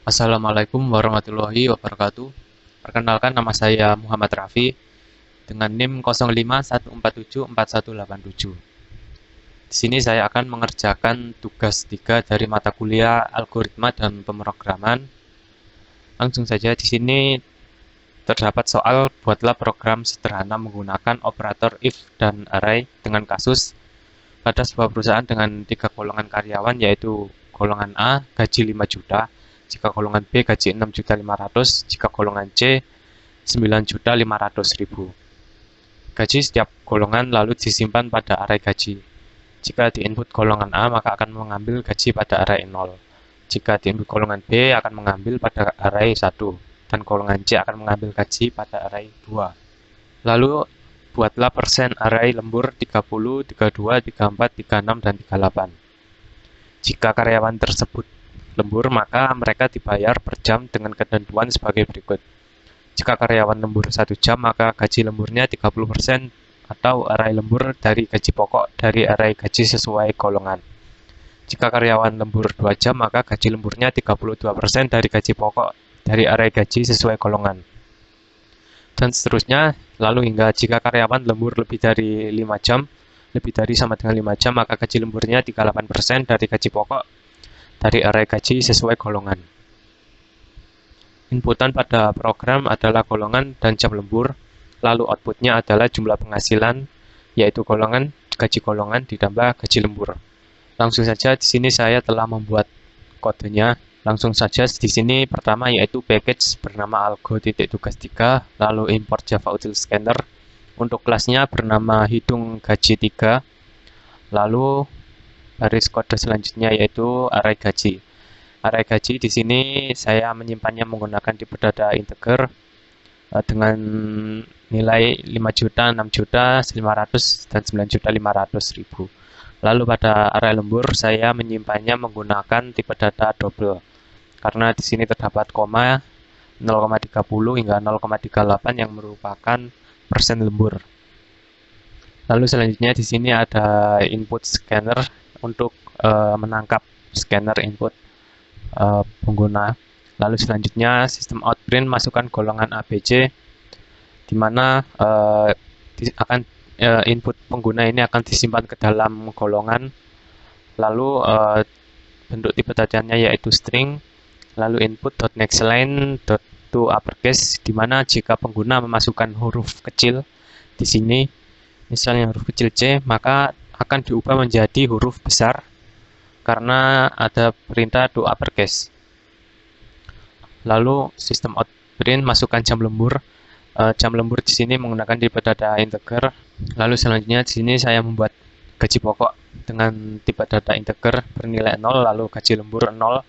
Assalamualaikum warahmatullahi wabarakatuh. Perkenalkan, nama saya Muhammad Rafi dengan NIM 0514741187. Di sini saya akan mengerjakan tugas 3 dari mata kuliah Algoritma dan Pemrograman. Langsung saja, di sini terdapat soal buatlah program sederhana menggunakan operator if dan array dengan kasus pada sebuah perusahaan dengan 3 golongan karyawan, yaitu golongan A gaji 5 juta, jika golongan B gaji 6.500.000, jika golongan C 9.500.000. Gaji setiap golongan lalu disimpan pada array gaji. Jika di input golongan A, maka akan mengambil gaji pada array 0. Jika di input golongan B, akan mengambil pada array 1. Dan golongan C akan mengambil gaji pada array 2. Lalu buatlah persen array lembur 30, 32, 34, 36, dan 38. Jika karyawan tersebut lembur, maka mereka dibayar per jam dengan ketentuan sebagai berikut. Jika karyawan lembur 1 jam, maka gaji lemburnya 30% atau array lembur dari gaji pokok dari array gaji sesuai golongan. Jika karyawan lembur 2 jam, maka gaji lemburnya 32% dari gaji pokok dari array gaji sesuai golongan. Dan seterusnya, lalu hingga jika karyawan lembur lebih dari 5 jam, lebih dari sama dengan 5 jam, maka gaji lemburnya 38% dari gaji pokok dari array gaji sesuai golongan. Inputan pada program adalah golongan dan jam lembur, lalu outputnya adalah jumlah penghasilan, yaitu gaji golongan ditambah gaji lembur. Langsung saja, di sini saya telah membuat kodenya. Langsung saja, di sini pertama yaitu package bernama algo.tugas3, lalu import Java Util Scanner. Untuk kelasnya bernama hidung gaji 3, lalu baris kode selanjutnya yaitu array gaji. Array gaji di sini saya menyimpannya menggunakan tipe data integer dengan nilai 5 juta, 6 juta, 500, dan 9.500.000. Lalu pada array lembur saya menyimpannya menggunakan tipe data double karena di sini terdapat koma 0,30 hingga 0,38 yang merupakan persen lembur. Lalu selanjutnya di sini ada input scanner untuk menangkap scanner input pengguna. Lalu selanjutnya sistem out print masukkan golongan ABC, di mana input pengguna ini akan disimpan ke dalam golongan. Lalu bentuk tipe datanya yaitu string. Lalu input.nextLine to uppercase, di mana jika pengguna memasukkan huruf kecil di sini, misalnya huruf kecil C, maka akan diubah menjadi huruf besar karena ada perintah to uppercase. Lalu sistem out print masukkan jam lembur. Jam lembur di sini menggunakan tipe data integer. Lalu selanjutnya di sini saya membuat gaji pokok dengan tipe data integer bernilai 0, lalu gaji lembur 0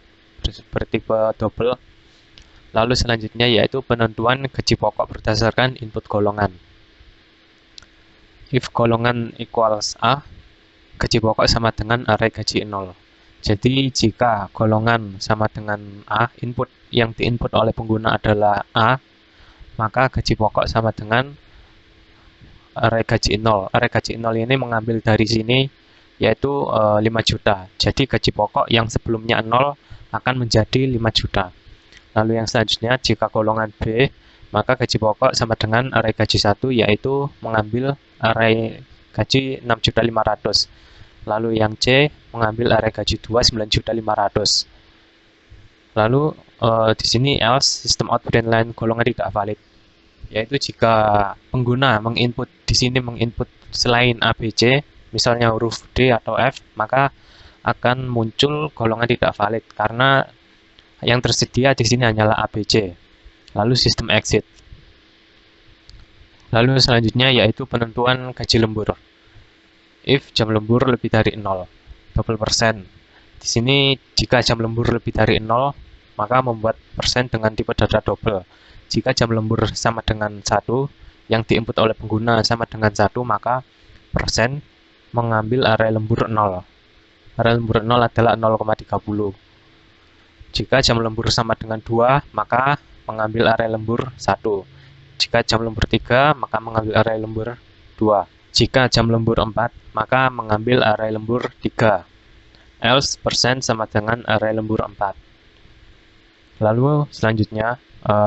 bertipe double. Lalu selanjutnya yaitu penentuan gaji pokok berdasarkan input golongan. If golongan equals A, gaji pokok sama dengan array gaji 0. Jadi jika golongan sama dengan A, input yang diinput oleh pengguna adalah A, maka gaji pokok sama dengan array gaji 0. Array gaji 0 ini mengambil dari sini yaitu 5 juta. Jadi gaji pokok yang sebelumnya 0 akan menjadi 5 juta. Lalu yang selanjutnya, jika golongan B, maka gaji pokok sama dengan array gaji 1, yaitu mengambil array gaji 6.500.000. Lalu yang C mengambil array gaji 2, 9.500.000. Lalu di sini else sistem out print line golongan tidak valid, yaitu jika pengguna menginput di sini menginput selain ABC, misalnya huruf D atau F, maka akan muncul golongan tidak valid karena yang tersedia di sini hanyalah ABC. Lalu sistem exit. Lalu selanjutnya yaitu penentuan gaji lembur. If jam lembur lebih dari 0, double persen. Di sini jika jam lembur lebih dari 0, maka membuat persen dengan tipe data double. Jika jam lembur sama dengan 1, yang diinput oleh pengguna sama dengan 1, maka persen mengambil array lembur 0. Array lembur 0 adalah 0,30. Jika jam lembur sama dengan 2, maka mengambil array lembur 1. Jika jam lembur 3, maka mengambil array lembur 2. Jika jam lembur 4, maka mengambil array lembur 3. Else persen sama dengan array lembur 4. Lalu selanjutnya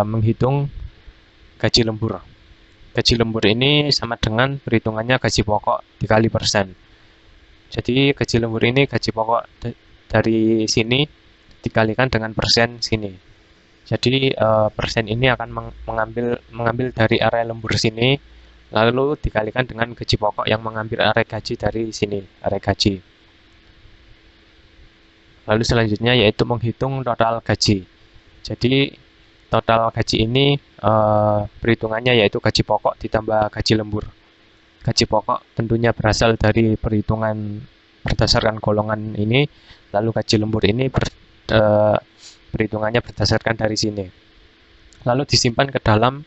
menghitung gaji lembur. Gaji lembur ini sama dengan perhitungannya gaji pokok dikali persen. Jadi gaji lembur ini gaji pokok dari sini dikalikan dengan persen sini. Jadi persen ini akan mengambil dari area lembur sini, lalu dikalikan dengan gaji pokok yang mengambil area gaji dari sini, area gaji. Lalu selanjutnya yaitu menghitung total gaji. Jadi total gaji ini perhitungannya yaitu gaji pokok ditambah gaji lembur. Gaji pokok tentunya berasal dari perhitungan berdasarkan golongan ini, lalu gaji lembur ini perhitungannya berdasarkan dari sini. Lalu disimpan ke dalam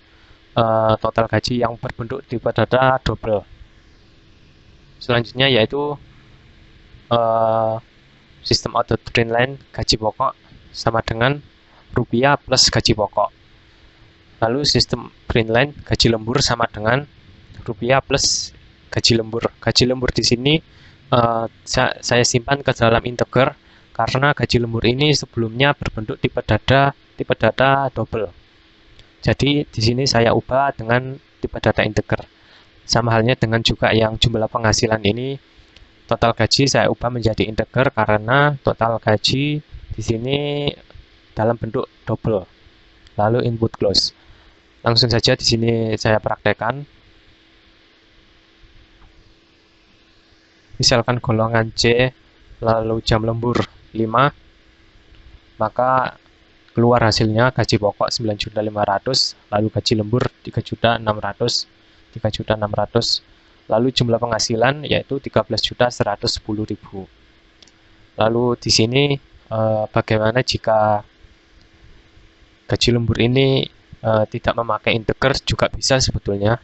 total gaji yang berbentuk tipe data double. Selanjutnya yaitu sistem auto line gaji pokok sama dengan rupiah plus gaji pokok. Lalu sistem print line gaji lembur sama dengan rupiah plus gaji lembur. Gaji lembur di sini saya simpan ke dalam integer karena gaji lembur ini sebelumnya berbentuk tipe data double. Jadi di sini saya ubah dengan tipe data integer. Sama halnya dengan juga yang jumlah penghasilan ini, total gaji saya ubah menjadi integer karena total gaji di sini dalam bentuk double. Lalu input close. Langsung saja di sini saya praktekkan. Misalkan golongan C lalu jam lembur 5, maka keluar hasilnya gaji pokok 9.500.000, lalu gaji lembur 3.600.000, 3.600.000, lalu jumlah penghasilan yaitu 13.110.000. Lalu di sini bagaimana jika gaji lembur ini tidak memakai integer juga bisa sebetulnya,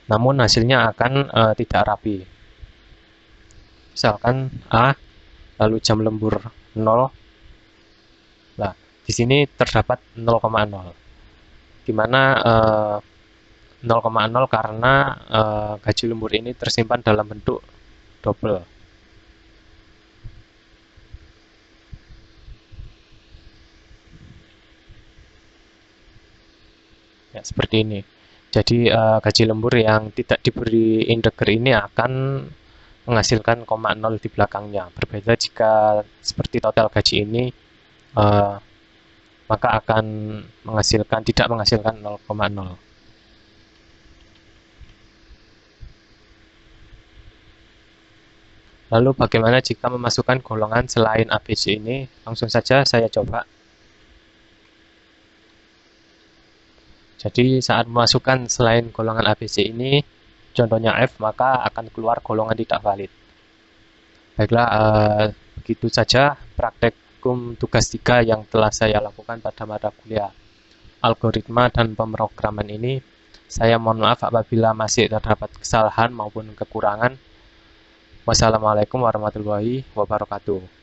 namun hasilnya akan tidak rapi. Misalkan A, lalu jam lembur 0. Nah, di sini terdapat 0,0. Di mana 0,0 karena gaji lembur ini tersimpan dalam bentuk double. Ya, seperti ini. Jadi gaji lembur yang tidak diberi integer ini akan menghasilkan 0,0 di belakangnya. Berbeda jika seperti total gaji ini, maka akan tidak menghasilkan 0,0. Lalu bagaimana jika memasukkan golongan selain ABC ini? Langsung saja saya coba. Jadi saat memasukkan selain golongan ABC ini, contohnya F, maka akan keluar golongan tidak valid. Baiklah, begitu saja praktikum tugas 3 yang telah saya lakukan pada mata kuliah algoritma dan pemrograman ini. Saya mohon maaf apabila masih terdapat kesalahan maupun kekurangan. Wassalamualaikum warahmatullahi wabarakatuh.